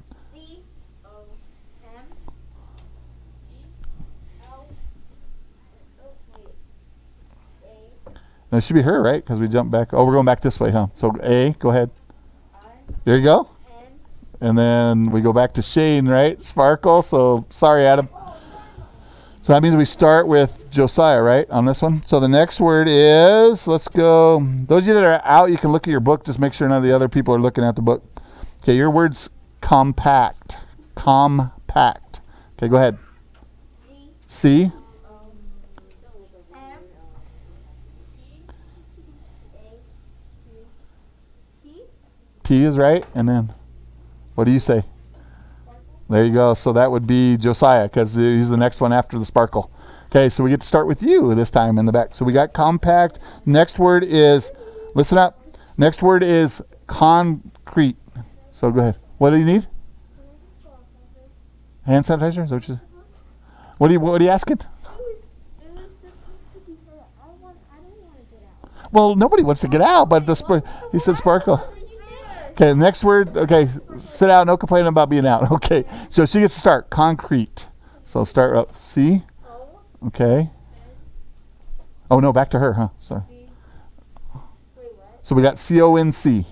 No, it should be her, right? Because we jumped back. Oh, we're going back this way, huh? So A, go ahead. There you go. And then we go back to Shane, right? Sparkle. So sorry, Adam. So that means we start with Josiah, right, on this one. So the next word is, let's go. Those of you that are out, you can look at your book. Just make sure none of the other people are looking at the book. Okay, your word's compact. Compact. Okay, go ahead. C. T is right. And then, what do you say? There you go. So that would be Josiah, because he's the next one after the sparkle. Okay, so we get to start with you this time in the back. So we got compact. Next word is, listen up. Next word is concrete. So go ahead. What do you need? Hand sanitizer? Is that what are you asking? Well, nobody wants to get out, but he said sparkle. Okay, next word. Okay, sit out. No complaining about being out. Okay, so she gets to start. Concrete. So start up. C. Okay. Oh no, back to her, huh? Sorry. So we got C-O-N-C.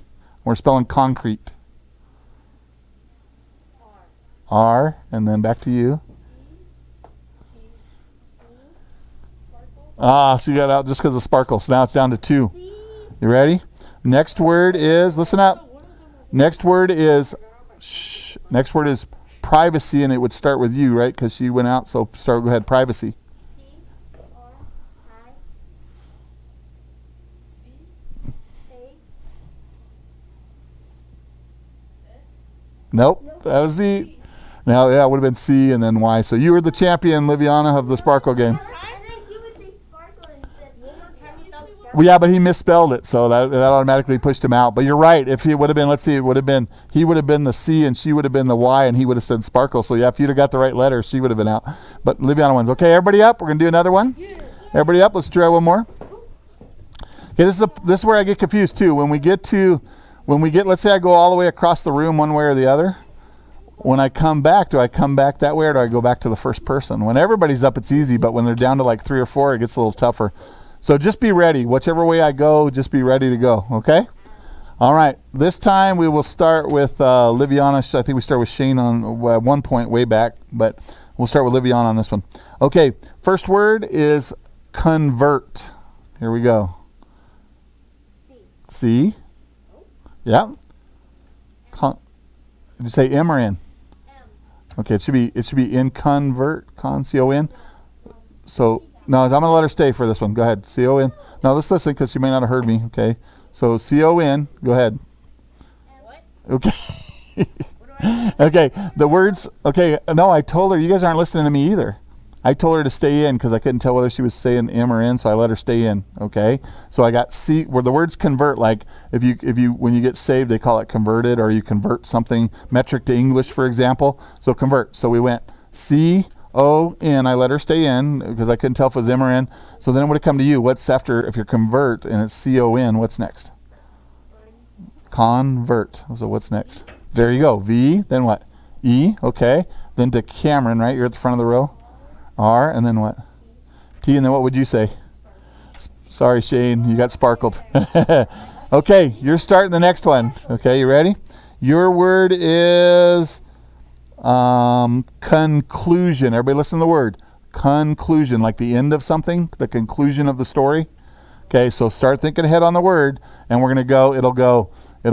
We're spelling concrete. R, and then back to you. So you got out just because of sparkle. So now it's down to 2. You ready? Next word is, listen up. Next word is privacy, and it would start with you, right? Because she went out, so go ahead, privacy. Nope, that was Z. Now, yeah, it would have been C and then Y. So you were the champion, Liviana, of the sparkle game. Well, yeah, but he misspelled it, so that automatically pushed him out. But you're right. If he would have been, let's see, he would have been the C and she would have been the Y, and he would have said sparkle. So yeah, if you'd have got the right letter, she would have been out. But Liviana wins. Okay, everybody up. We're gonna do another one. Everybody up. Let's try one more. Okay, this is where I get confused too. When we get, let's say I go all the way across the room one way or the other. When I come back, do I come back that way or do I go back to the first person? When everybody's up, it's easy, but when they're down to like 3 or 4, it gets a little tougher. So just be ready. Whichever way I go, just be ready to go, okay? All right. This time we will start with Liviana. I think we start with Shane on one point way back, but we'll start with Liviana on this one. Okay, first word is convert. Here we go. C. Yeah. Did you say M or N? M. Okay, it should be in convert, C-O-N. So no, I'm gonna let her stay for this one. Go ahead, C-O-N. Now let's listen because she may not have heard me. Okay, so C-O-N. Go ahead. What? Okay. Okay, the words. Okay, no, I told her. You guys aren't listening to me either. I told her to stay in because I couldn't tell whether she was saying M or N, so I let her stay in. Okay, so I got C, where the words convert. Like if you when you get saved, they call it converted, or you convert something metric to English, for example. So convert. So we went C-O-N. I let her stay in because I couldn't tell if it was M or N. So then it would have come to you. What's after if you're convert and it's C-O-N? What's next? Convert. So what's next? There you go. V. Then what? E. Okay. Then to Cameron. Right. You're at the front of the row. R, and then what? T, and then what would you say? Sorry, Shane, you got sparkled. Okay, you're starting the next one. Okay, you ready? Your word is conclusion. Everybody listen to the word. Conclusion, like the end of something, the conclusion of the story. Okay, so start thinking ahead on the word, and we're going to go, it'll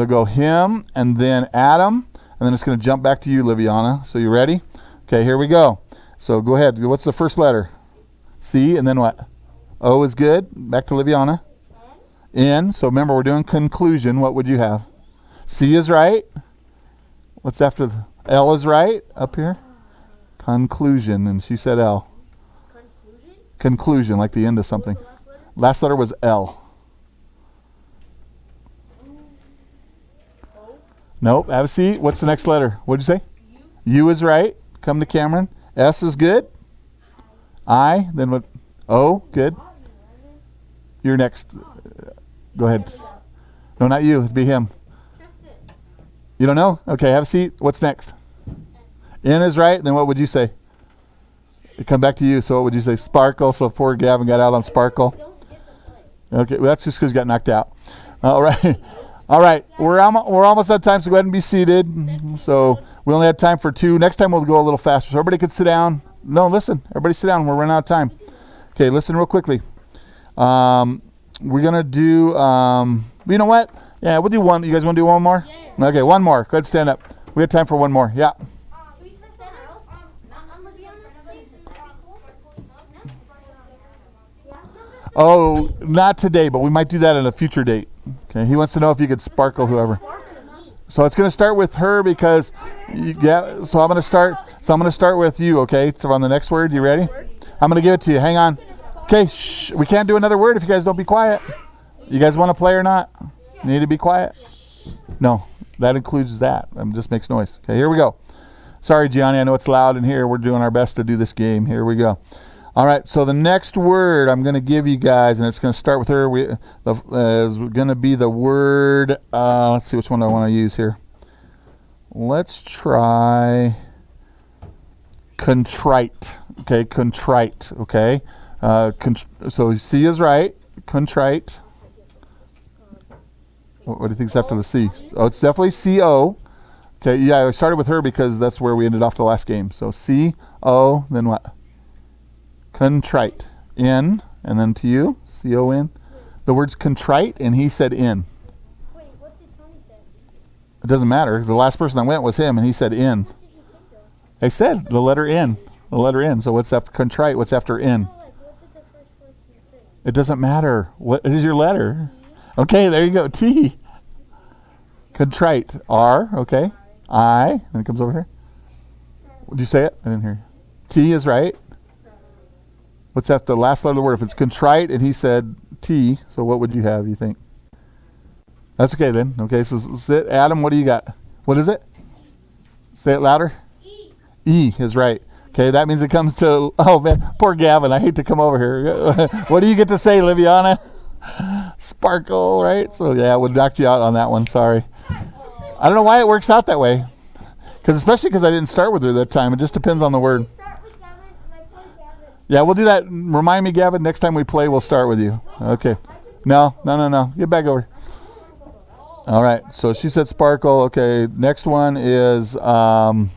go him, and then Adam, and then it's going to jump back to you, Liviana. So you ready? Okay, here we go. So go ahead. What's the first letter? C, and then what? O is good. Back to Liviana. N. So remember, we're doing conclusion. What would you have? C is right. What's after the L is right up here? Conclusion, and she said L. Conclusion? Conclusion, like the end of something. Last letter was L. Nope. Have a seat. What's the next letter? What'd you say? U is right. Come to Cameron. S is good. I, then what? O, good. You're next. Go ahead. No, not you. It'd be him. You don't know? Okay, have a seat. What's next? N is right. Then what would you say? It come back to you. So what would you say? Sparkle. So poor Gavin got out on sparkle. Okay, well, that's just because you got knocked out. All right. All right. We're almost out of time, so go ahead and be seated. So we only had time for 2. Next time we'll go a little faster. So everybody can sit down. No, listen. Everybody sit down. We're running out of time. Okay, listen real quickly. We're going to do, you know what? Yeah, we'll do one. You guys want to do one more? Yeah. Okay, one more. Go ahead, stand up. We have time for one more. Yeah. Oh, not today, but we might do that at a future date. Okay, he wants to know if you could sparkle whoever. So it's going to start with her because, so I'm going to start with you, okay? So on the next word, you ready? I'm going to give it to you. Hang on. Okay, shh. We can't do another word if you guys don't be quiet. You guys want to play or not? You need to be quiet? No, that includes that. It just makes noise. Okay, here we go. Sorry, Gianni, I know it's loud in here. We're doing our best to do this game. Here we go. All right, so the next word I'm going to give you guys, and it's going to start with her, is going to be the word, let's see which one I want to use here. Let's try contrite. Okay, contrite, okay? So C is right, contrite. What do you think's after the C? Oh, it's definitely C-O. Okay, yeah, I started with her because that's where we ended off the last game. So C-O, then what? Contrite. In, and then to you, C-O-N. The word's contrite, and he said in. Wait, what did Tony say? It doesn't matter. The last person that went was him, and he said in. What did he say though? I said the letter N. The letter N. So what's after contrite? What's after in? No, like, what did the first person say? It doesn't matter. What is your letter? Okay, there you go. T. Contrite. R. Okay. I. And it comes over here. Would you say it? I didn't hear you. T is right. What's after the last letter of the word? If it's contrite and he said T, so what would you have, you think? That's okay then. Okay, so sit. Adam, what do you got? What is it? Say it louder. E. E is right. Okay, that means it comes to, oh man, poor Gavin. I hate to come over here. What do you get to say, Liviana? Sparkle, right? So yeah, we knocked you out on that one. Sorry. I don't know why it works out that way. Especially because I didn't start with her that time. It just depends on the word. Yeah, we'll do that. Remind me, Gavin, next time we play, we'll start with you. Okay. No. Get back over. All right. So she said sparkle. Okay. Next one is, the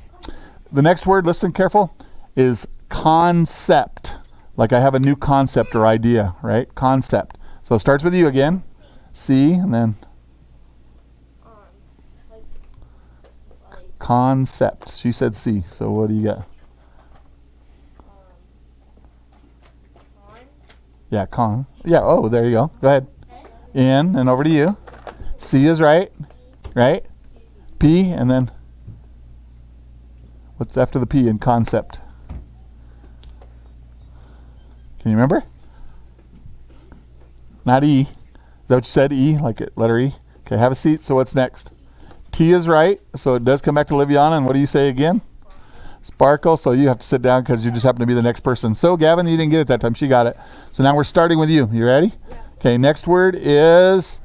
next word, listen careful, is concept. Like I have a new concept or idea, right? Concept. So it starts with you again. C, and then concept. She said C. So what do you got? Yeah, con. Yeah, oh, there you go. Go ahead. In, and over to you. C is right. Right? P, and then what's after the P in concept? Can you remember? Not E. Is that what you said? E, like it, letter E? Okay, have a seat. So what's next? T is right. So it does come back to Liviana, and what do you say again? Sparkle, so you have to sit down because you just happen to be the next person. So Gavin, you didn't get it that time. She got it. So now we're starting with you. You ready? Yeah. Okay, next word is,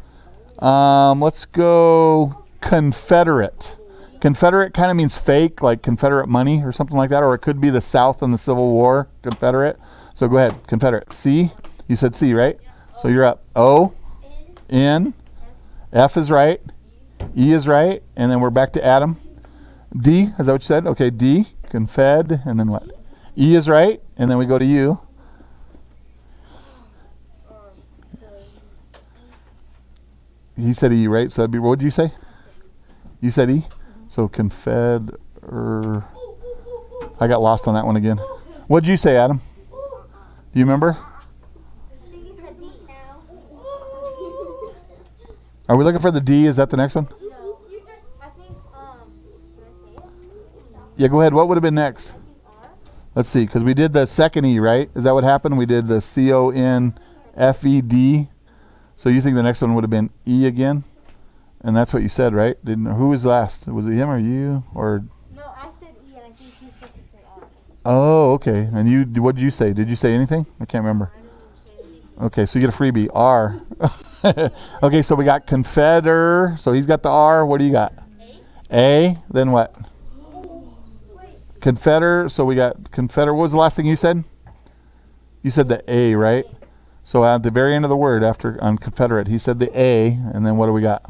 let's go Confederate. Confederate kind of means fake, like Confederate money or something like that, or it could be the South in the Civil War, Confederate. So go ahead, Confederate. C, you said C, right? So you're up. O, in, F is right, E is right, and then we're back to Adam. D, is that what you said? Okay, D. Confed, and then what? E is right, and then we go to you. He said E, right? So that'd be, what did you say? You said E? So confed, I got lost on that one again. What did you say, Adam? Do you remember? I think he said D now. Are we looking for the D? Is that the next one? No, you just, I think, can I say it? Yeah, go ahead. What would have been next? Let's see, because we did the second E, right? Is that what happened? We did the C-O-N-F-E-D. So you think the next one would have been E again? And that's what you said, right? Who was last? Was it him or you? Or No, I said E, and I think he's supposed to say R. Oh, okay. And you, what did you say? Did you say anything? I can't remember. Okay, so you get a freebie. R. Okay, so we got Confeder. So he's got the R. What do you got? A. Then what? Confeder. So we got Confeder. What was the last thing you said? You said the A, right? So at the very end of the word, after on Confederate, he said the A, and then what do we got?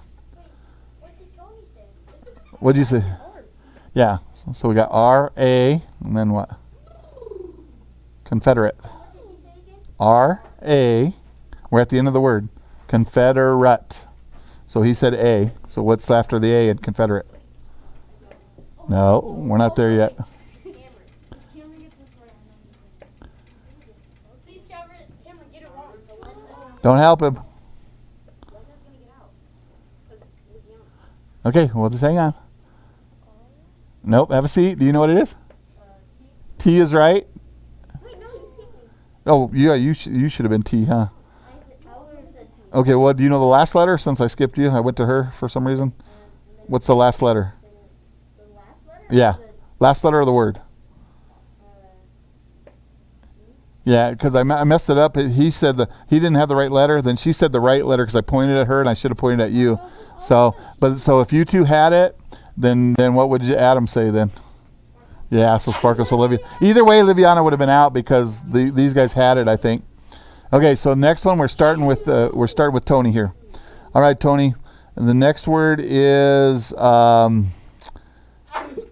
What did Tony say? What did you say? Yeah. So we got R, A, and then what? Confederate. What did he say again? R, A. We're at the end of the word. Confederate. So he said A. So what's after the A in Confederate? No, we're not there yet. Cameron, get this right. Please, Cameron, get it wrong. So when Don't help him. that's gonna get out? 'Cause we're young. Okay, well, just hang on. Nope, have a seat. Do you know what it is? T is right. Wait, no, you skipped me. Oh, yeah, you should have been T, huh? I would have said T. Okay, well, do you know the last letter since I skipped you? I went to her for some reason. What's the last letter? The last letter? Yeah, last letter of the word. Yeah, because I messed it up. He said he didn't have the right letter. Then she said the right letter because I pointed at her and I should have pointed at you. So if you two had it, then what would Adam say then? Yeah, so Sparkle, so Olivia. Either way, Liviana would have been out because these guys had it, I think. Okay, so next one we're starting with Tony here. All right, Tony. And the next word is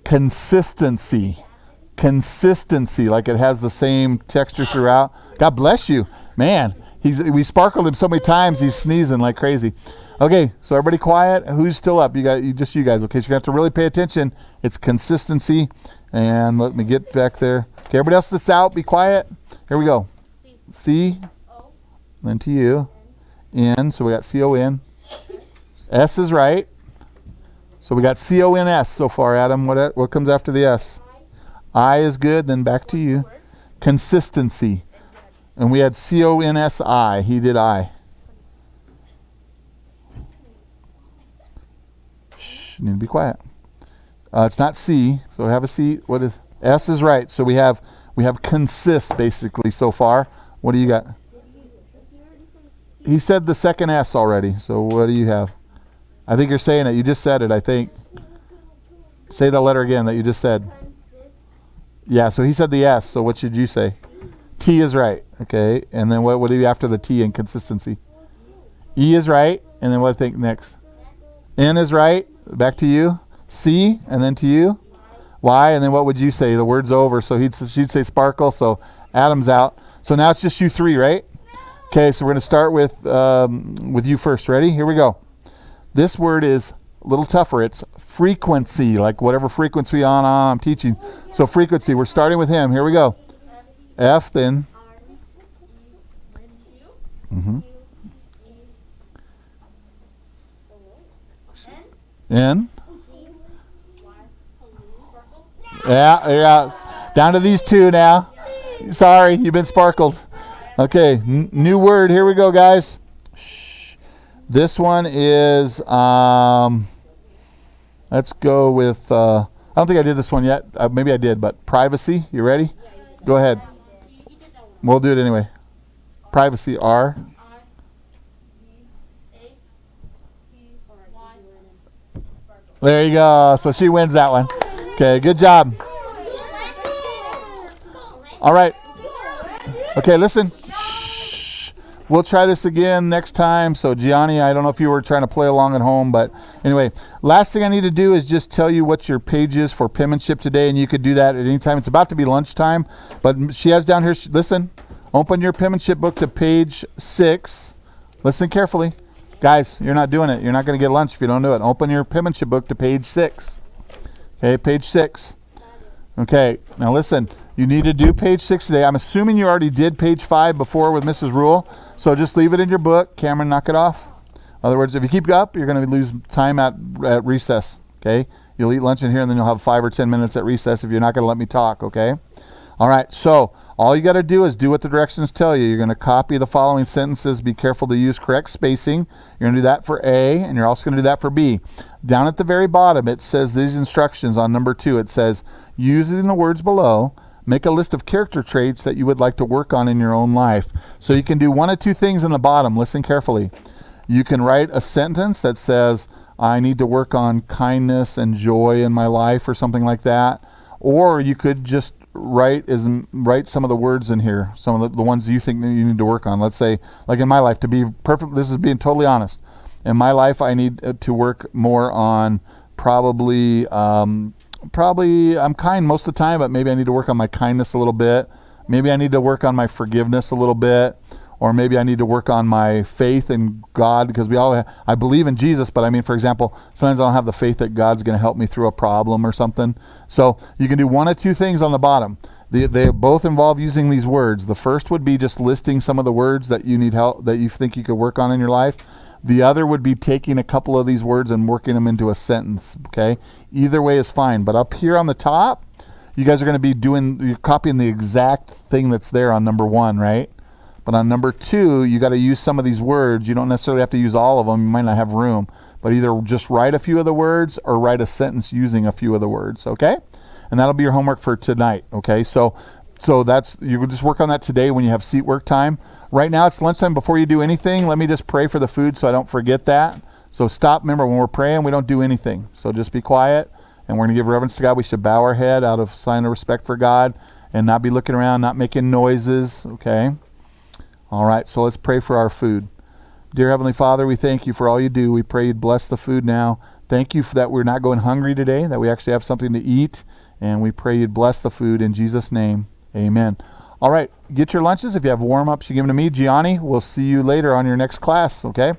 consistency. Consistency, like it has the same texture throughout. God bless you, man. We sparkled him so many times he's sneezing like crazy. Okay, so everybody quiet. Who's still up? Just you guys. Okay, so you have to really pay attention. It's consistency, and let me get back there. Okay, everybody else that's out, be quiet. Here we go. C, then to you, N. So we got C-O-N. S is right. So we got C-O-N-S so far, Adam. What comes after the S? I is good, then back to you. Consistency. And we had C-O-N-S-I. He did I. Shh, you need to be quiet. It's not C, so have a seat. What is S is right. So we have consist basically so far. What do you got? He said the second S already. So what do you have? I think you're saying it. You just said it, I think. Say the letter again that you just said. Yeah, so he said the S, so what should you say? T is right, okay. And then what do you after the T in consistency? E is right, and then what do you think next? N is right, back to you. C, and then to you. Y, and then what would you say? The word's over, so she'd say Sparkle, so Adam's out. So now it's just you three, right? Okay, so we're going to start with you first. Ready? Here we go. This word is a little tougher. It's frequency, like whatever frequency I'm teaching. So frequency, we're starting with him. Here we go. F, then. N. Yeah. Down to these two now. Sorry, you've been sparkled. Okay, new word. Here we go, guys. Shh. This one is, let's go with, I don't think I did this one yet. Maybe I did, but privacy. You ready? Go ahead. We'll do it anyway. Privacy, R. There you go. So she wins that one. Okay, good job. All right. Okay, listen. Shh. We'll try this again next time. So Gianni, I don't know if you were trying to play along at home, but anyway, last thing I need to do is just tell you what your page is for penmanship today, and you could do that at any time. It's about to be lunchtime, but she has down here, listen, open your penmanship book to page 6. Listen carefully. Guys, you're not doing it. You're not going to get lunch if you don't do it. Open your penmanship book to page 6. Okay, page 6. Okay, now listen. You need to do page 6 today. I'm assuming you already did page 5 before with Mrs. Rule, so just leave it in your book. Cameron, knock it off. In other words, if you keep it up, you're going to lose time at recess. Okay, you'll eat lunch in here, and then you'll have 5 or 10 minutes at recess if you're not going to let me talk. Okay. All right. So all you got to do is do what the directions tell you. You're going to copy the following sentences. Be careful to use correct spacing. You're going to do that for A, and you're also going to do that for B. Down at the very bottom, it says these instructions on number 2. It says, using the words below, make a list of character traits that you would like to work on in your own life. So you can do one of two things in the bottom. Listen carefully. You can write a sentence that says, I need to work on kindness and joy in my life or something like that. Or you could just write some of the words in here, some of the ones you think that you need to work on. Let's say, like in my life, to be perfect, this is being totally honest. In my life, I need to work more on probably I'm kind most of the time, but maybe I need to work on my kindness a little bit. Maybe I need to work on my forgiveness a little bit. Or maybe I need to work on my faith in God, because I believe in Jesus, but I mean, for example, sometimes I don't have the faith that God's going to help me through a problem or something. So you can do one of two things on the bottom. They both involve using these words. The first would be just listing some of the words that you need help, that you think you could work on in your life. The other would be taking a couple of these words and working them into a sentence, okay? Either way is fine. But up here on the top, you guys are going to be you're copying the exact thing that's there on number 1, right? But on number 2, you got to use some of these words. You don't necessarily have to use all of them. You might not have room. But either just write a few of the words or write a sentence using a few of the words, okay? And that'll be your homework for tonight, okay? So you will just work on that today when you have seat work time. Right now it's lunchtime. Before you do anything, let me just pray for the food so I don't forget that. So stop. Remember, when we're praying, we don't do anything. So just be quiet, and we're going to give reverence to God. We should bow our head out of sign of respect for God and not be looking around, not making noises, okay? All right, so let's pray for our food. Dear Heavenly Father, we thank you for all you do. We pray you'd bless the food now. Thank you for that we're not going hungry today, that we actually have something to eat. And we pray you'd bless the food in Jesus' name. Amen. All right, get your lunches. If you have warm-ups, you give them to me. Gianni, we'll see you later on your next class, okay?